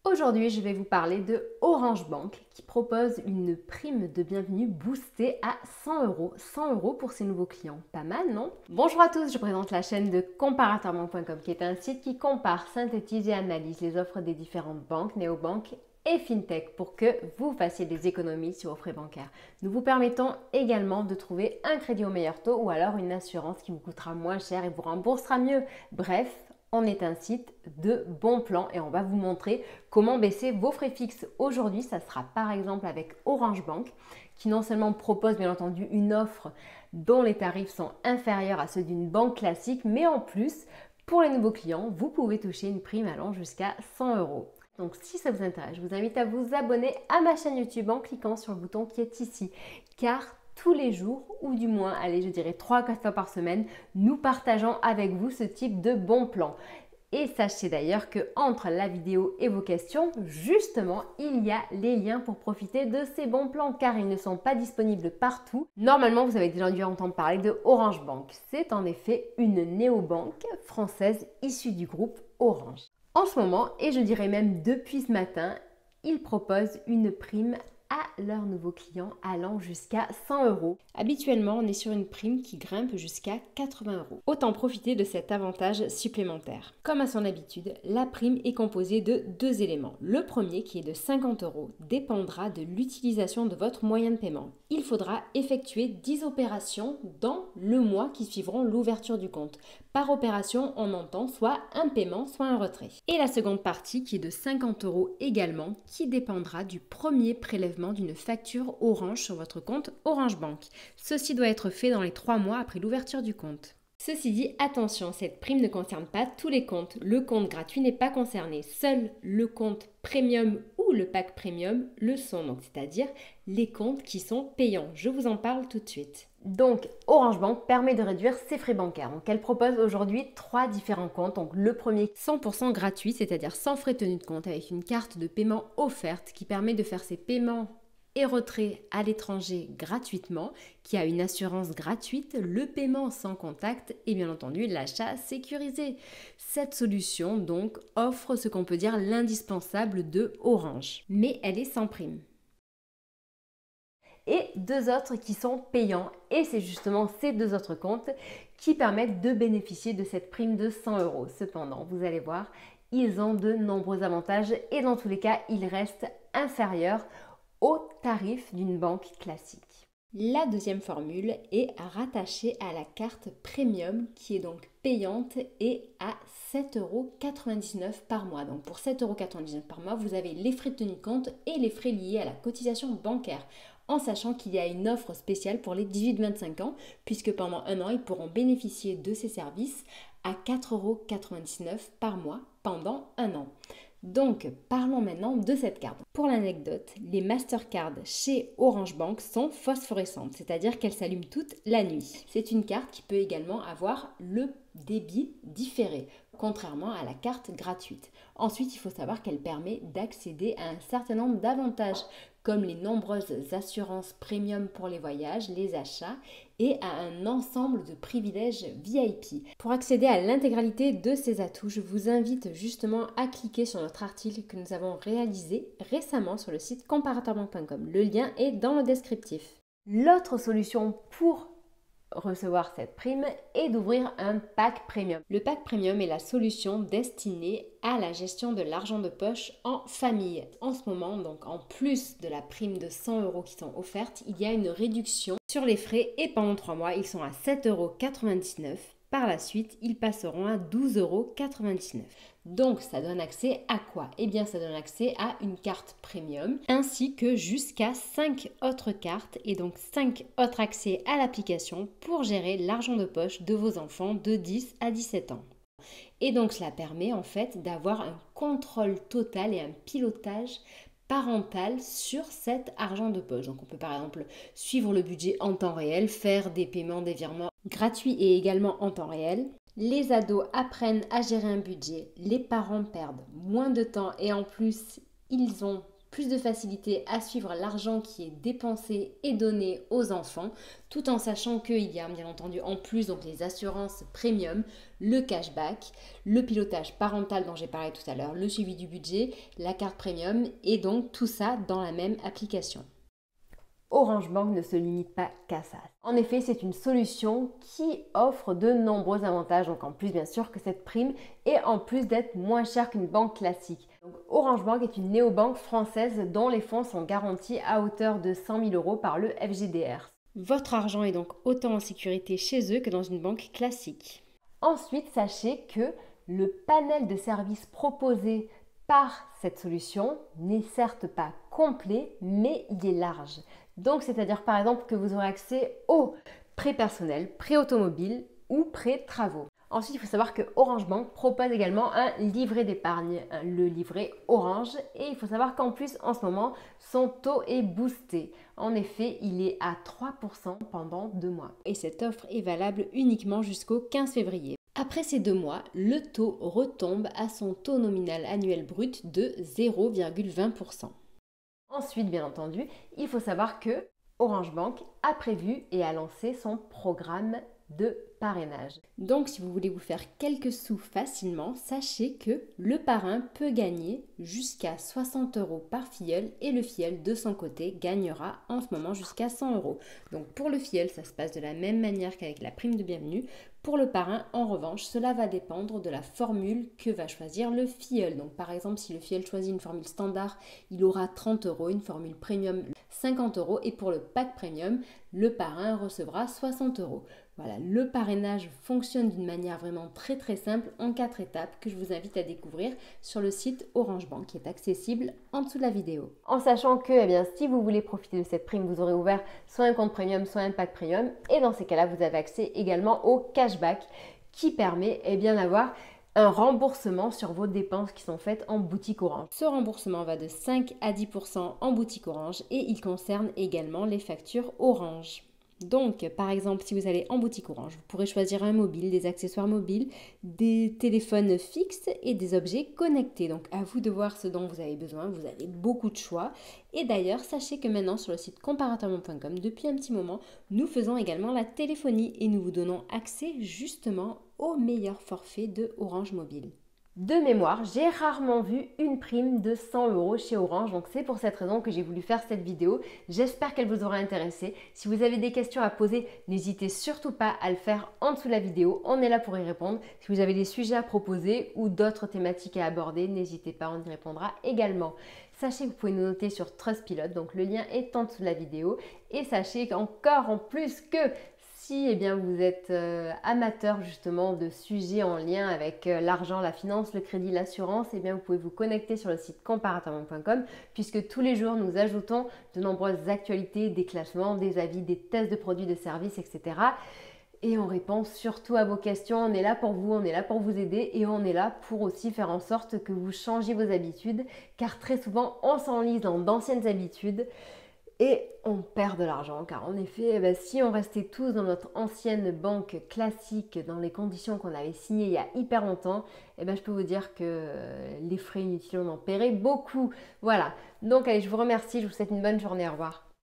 Aujourd'hui, je vais vous parler de Orange Bank qui propose une prime de bienvenue boostée à 100 euros. 100 euros pour ses nouveaux clients. Pas mal, non? Bonjour à tous, je présente la chaîne de comparatorbank.com qui est un site qui compare, synthétise et analyse les offres des différentes banques, néobanques et fintech pour que vous fassiez des économies sur vos frais bancaires. Nous vous permettons également de trouver un crédit au meilleur taux ou alors une assurance qui vous coûtera moins cher et vous remboursera mieux. Bref, on est un site de bons plans et on va vous montrer comment baisser vos frais fixes. Aujourd'hui, ça sera par exemple avec Orange Bank qui non seulement propose bien entendu une offre dont les tarifs sont inférieurs à ceux d'une banque classique, mais en plus, pour les nouveaux clients, vous pouvez toucher une prime allant jusqu'à 100 euros. Donc si ça vous intéresse, je vous invite à vous abonner à ma chaîne YouTube en cliquant sur le bouton qui est ici, car tous les jours, ou du moins, allez, je dirais 3-4 fois par semaine, nous partageons avec vous ce type de bons plans. Et sachez d'ailleurs que entre la vidéo et vos questions, justement, il y a les liens pour profiter de ces bons plans car ils ne sont pas disponibles partout. Normalement, vous avez déjà dû entendre parler de Orange Bank. C'est en effet une néobanque française issue du groupe Orange. En ce moment, et je dirais même depuis ce matin, ils proposent une prime à leurs nouveaux clients allant jusqu'à 100 euros. Habituellement, on est sur une prime qui grimpe jusqu'à 80 euros. Autant profiter de cet avantage supplémentaire. Comme à son habitude, la prime est composée de deux éléments. Le premier, qui est de 50 euros, dépendra de l'utilisation de votre moyen de paiement. Il faudra effectuer 10 opérations dans le mois qui suivront l'ouverture du compte. Par opération, on entend soit un paiement, soit un retrait. Et la seconde partie, qui est de 50 euros également, qui dépendra du premier prélèvement d'une facture Orange sur votre compte Orange Bank. Ceci doit être fait dans les 3 mois après l'ouverture du compte. Ceci dit, attention, cette prime ne concerne pas tous les comptes. Le compte gratuit n'est pas concerné. Seul le compte premium ou le pack premium le sont, donc c'est-à-dire les comptes qui sont payants. Je vous en parle tout de suite. Donc, Orange Bank permet de réduire ses frais bancaires. Donc, elle propose aujourd'hui 3 différents comptes. Donc, le premier 100% gratuit, c'est-à-dire sans frais de tenue de compte, avec une carte de paiement offerte qui permet de faire ses paiements et retrait à l'étranger gratuitement, qui a une assurance gratuite, le paiement sans contact et bien entendu l'achat sécurisé. Cette solution donc offre ce qu'on peut dire l'indispensable de Orange, mais elle est sans prime. Et deux autres qui sont payants et c'est justement ces deux autres comptes qui permettent de bénéficier de cette prime de 100 euros. Cependant, vous allez voir, ils ont de nombreux avantages et dans tous les cas, ils restent inférieurs au tarif d'une banque classique. La deuxième formule est rattachée à la carte premium qui est donc payante et à 7,99 € par mois. Donc pour 7,99 € par mois, vous avez les frais de tenue de compte et les frais liés à la cotisation bancaire, en sachant qu'il y a une offre spéciale pour les 18-25 ans, puisque pendant un an, ils pourront bénéficier de ces services à 4,99 € par mois pendant un an. Donc, parlons maintenant de cette carte. Pour l'anecdote, les Mastercard chez Orange Bank sont phosphorescentes, c'est-à-dire qu'elles s'allument toute la nuit. C'est une carte qui peut également avoir le débit différé, contrairement à la carte gratuite. Ensuite, il faut savoir qu'elle permet d'accéder à un certain nombre d'avantages, comme les nombreuses assurances premium pour les voyages, les achats et à un ensemble de privilèges VIP. Pour accéder à l'intégralité de ces atouts, je vous invite justement à cliquer sur notre article que nous avons réalisé récemment sur le site comparatorbank.com. Le lien est dans le descriptif. L'autre solution pour recevoir cette prime est d'ouvrir un pack premium. Le pack premium est la solution destinée à la gestion de l'argent de poche en famille. En ce moment, donc en plus de la prime de 100 euros qui sont offertes, il y a une réduction sur les frais et pendant 3 mois, ils sont à 7,99 €. Par la suite, ils passeront à 12,99 €. Donc, ça donne accès à quoi? Eh bien, ça donne accès à une carte premium ainsi que jusqu'à 5 autres cartes et donc 5 autres accès à l'application pour gérer l'argent de poche de vos enfants de 10 à 17 ans. Et donc, cela permet en fait d'avoir un contrôle total et un pilotage parental sur cet argent de poche. Donc on peut par exemple suivre le budget en temps réel, faire des paiements, des virements gratuits et également en temps réel. Les ados apprennent à gérer un budget, les parents perdent moins de temps et en plus ils ont plus de facilité à suivre l'argent qui est dépensé et donné aux enfants, tout en sachant qu'il y a bien entendu en plus donc les assurances premium, le cashback, le pilotage parental dont j'ai parlé tout à l'heure, le suivi du budget, la carte premium et donc tout ça dans la même application. Orange Bank ne se limite pas qu'à ça. En effet, c'est une solution qui offre de nombreux avantages, donc en plus bien sûr que cette prime, et en plus d'être moins chère qu'une banque classique. Donc, Orange Bank est une néobanque française dont les fonds sont garantis à hauteur de 100 000 euros par le FGDR. Votre argent est donc autant en sécurité chez eux que dans une banque classique. Ensuite, sachez que le panel de services proposés par cette solution n'est certes pas complet, mais il est large. Donc, c'est-à-dire par exemple que vous aurez accès aux prêts personnels, prêts automobiles ou prêts travaux. Ensuite, il faut savoir que Orange Bank propose également un livret d'épargne, le livret Orange. Et il faut savoir qu'en plus, en ce moment, son taux est boosté. En effet, il est à 3% pendant 2 mois. Et cette offre est valable uniquement jusqu'au 15 février. Après ces 2 mois, le taux retombe à son taux nominal annuel brut de 0,20%. Ensuite, bien entendu, il faut savoir que Orange Bank a prévu et a lancé son programme de parrainage. Donc, si vous voulez vous faire quelques sous facilement, sachez que le parrain peut gagner jusqu'à 60 euros par filleul et le filleul de son côté gagnera en ce moment jusqu'à 100 euros. Donc, pour le filleul, ça se passe de la même manière qu'avec la prime de bienvenue. Pour le parrain, en revanche, cela va dépendre de la formule que va choisir le filleul. Donc, par exemple, si le filleul choisit une formule standard, il aura 30 euros, une formule premium 50 euros et pour le pack premium, le parrain recevra 60 euros. Voilà, le parrainage fonctionne d'une manière vraiment très très simple en 4 étapes que je vous invite à découvrir sur le site Orange Bank qui est accessible en dessous de la vidéo. En sachant que si vous voulez profiter de cette prime, vous aurez ouvert soit un compte premium, soit un pack premium et dans ces cas-là, vous avez accès également au cashback qui permet d'avoir un remboursement sur vos dépenses qui sont faites en boutique Orange. Ce remboursement va de 5 à 10% en boutique Orange et il concerne également les factures Orange. Donc, par exemple, si vous allez en boutique Orange, vous pourrez choisir un mobile, des accessoires mobiles, des téléphones fixes et des objets connectés. Donc, à vous de voir ce dont vous avez besoin. Vous avez beaucoup de choix. Et d'ailleurs, sachez que maintenant, sur le site comparatormont.com, depuis un petit moment, nous faisons également la téléphonie et nous vous donnons accès justement au meilleur forfait de Orange Mobile. De mémoire, j'ai rarement vu une prime de 100 euros chez Orange, donc c'est pour cette raison que j'ai voulu faire cette vidéo. J'espère qu'elle vous aura intéressé. Si vous avez des questions à poser, n'hésitez surtout pas à le faire en dessous de la vidéo. On est là pour y répondre. Si vous avez des sujets à proposer ou d'autres thématiques à aborder, n'hésitez pas, on y répondra également. Sachez que vous pouvez nous noter sur Trustpilot, donc le lien est en dessous de la vidéo. Et sachez qu'encore en plus que si vous êtes amateur justement de sujets en lien avec l'argent, la finance, le crédit, l'assurance, vous pouvez vous connecter sur le site comparatormont.com puisque tous les jours nous ajoutons de nombreuses actualités, des classements, des avis, des tests de produits, de services, etc. Et on répond surtout à vos questions. On est là pour vous, on est là pour vous aider et on est là pour aussi faire en sorte que vous changiez vos habitudes car très souvent on s'enlise dans d'anciennes habitudes. Et on perd de l'argent car en effet, si on restait tous dans notre ancienne banque classique dans les conditions qu'on avait signées il y a hyper longtemps, je peux vous dire que les frais inutiles, on en paierait beaucoup. Voilà, donc allez, je vous remercie, je vous souhaite une bonne journée, au revoir.